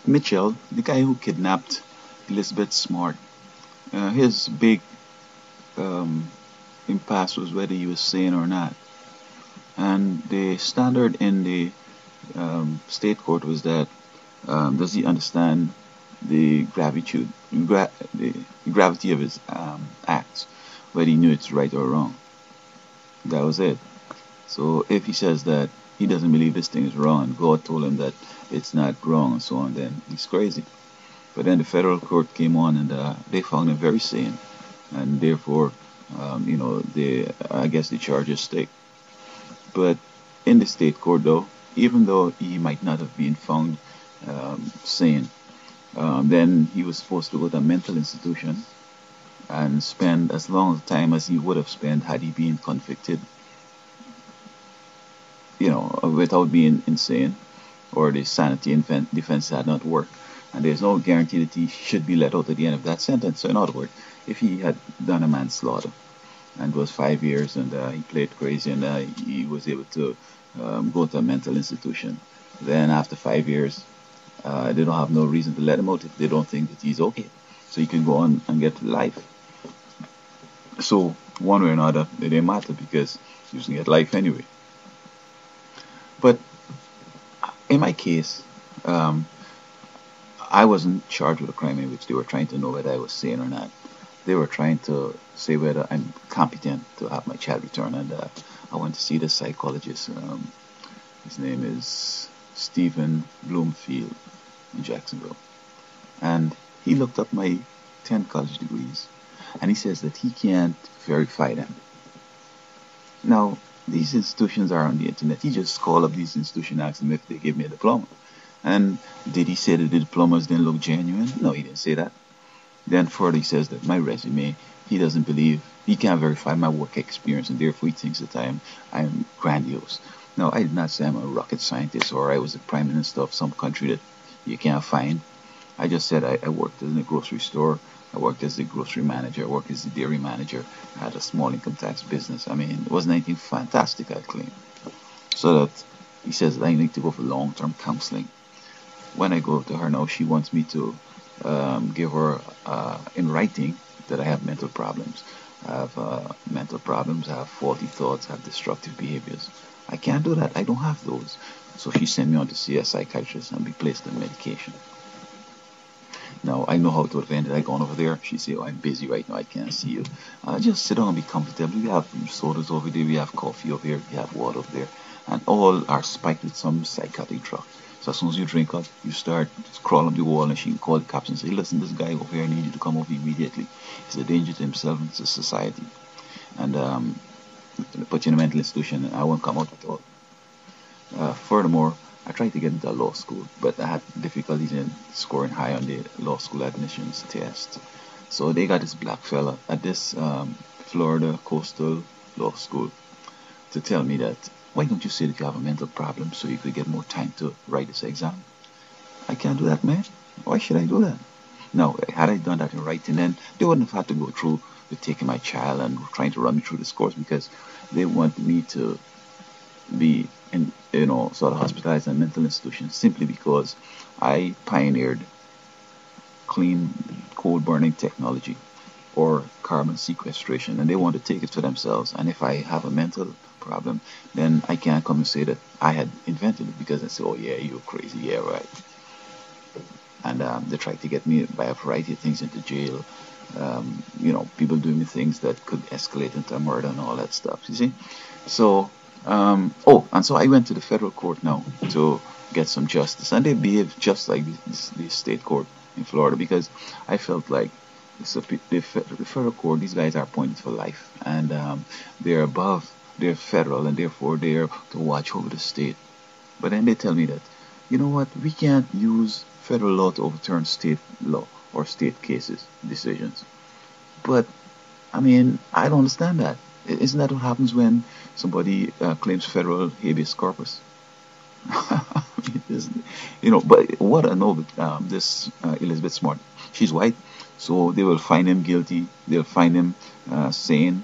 Mitchell, the guy who kidnapped Elizabeth Smart, his big um, impasse was whether he was sane or not. And the standard in the state court was that does he understand the the gravity of his acts, whether he knew it's right or wrong. That was it. So if he says that he doesn't believe this thing is wrong, and God told him that it's not wrong and so on, then he's crazy. But then the federal court came on and they found him very sane, and therefore, I guess the charges stick. But in the state court, though, even though he might not have been found sane, then he was supposed to go to a mental institution and spend as long a time as he would have spent had he been convicted, without being insane or the sanity defense had not worked. And there's no guarantee that he should be let out at the end of that sentence. So, in other words, if he had done a manslaughter and it was 5 years and he played crazy and he was able to go to a mental institution, then after 5 years, they don't have no reason to let him out if they don't think that he's okay. So he can go on and get life. So, one way or another, it didn't matter because he was going to get life anyway. But in my case, I wasn't charged with a crime in which they were trying to know whether I was sane or not. They were trying to say whether I'm competent to have my child returned, and I went to see the psychologist. His name is Stephen Bloomfield in Jacksonville, and he looked up my 10 college degrees, and he says that he can't verify them. Now, these institutions are on the internet. He just called up these institutions and asked them if they gave me a diploma. And did he say that the diplomas didn't look genuine? No, he didn't say that. Then further he says that my resume, he doesn't believe, he can't verify my work experience, and therefore he thinks that I'm grandiose. Now, I did not say I'm a rocket scientist or I was the prime minister of some country that you can't find. I just said I worked in a grocery store. I worked as the grocery manager. I worked as the dairy manager. I had a small income tax business. I mean, it wasn't anything fantastic, I claim. So that he says that I need to go for long-term counseling. When I go to her now, she wants me to give her in writing that I have mental problems. I have mental problems. I have faulty thoughts. I have destructive behaviors. I can't do that. I don't have those. So she sent me on to see a psychiatrist and be placed on medication. Now, I know how to prevent it. I gone over there. She said, oh, I'm busy right now. I can't see you. Just sit down and be comfortable. We have sodas over there. We have coffee over here. We have water over there. And all are spiked with some psychotic drug. So as soon as you drink up, you start crawling up the wall and she can call the cops and say, listen, this guy over here, I need you to come over immediately. He's a danger to himself and to society. And put you in a mental institution and I won't come out at all. Furthermore, I tried to get into law school, but I had difficulties in scoring high on the law school admissions test. So they got this black fella at this Florida Coastal Law School to tell me that, why don't you say that you have a mental problem so you could get more time to write this exam? I can't do that, man. Why should I do that? Now, had I done that in writing, then they wouldn't have had to go through with taking my child and trying to run me through this course because they want me to be in, sort of hospitalized in a mental institution simply because I pioneered clean coal burning technology or carbon sequestration, and they want to take it for themselves. And if I have a mental problem, then I can't come and say that I had invented it because I say, oh yeah, you're crazy, yeah, right. And they tried to get me by a variety of things into jail. People doing me things that could escalate into murder and all that stuff, you see. So, and so I went to the federal court now to get some justice. And they behaved just like the state court in Florida because I felt like the federal court, these guys are appointed for life. And they're federal, and therefore they're to watch over the state. But then they tell me that, you know what, we can't use federal law to overturn state law or state decisions. But, I mean, I don't understand that. Isn't that what happens when somebody claims federal habeas corpus? But what I know about this Elizabeth Smart, she's white, so they will find him guilty, they'll find him sane,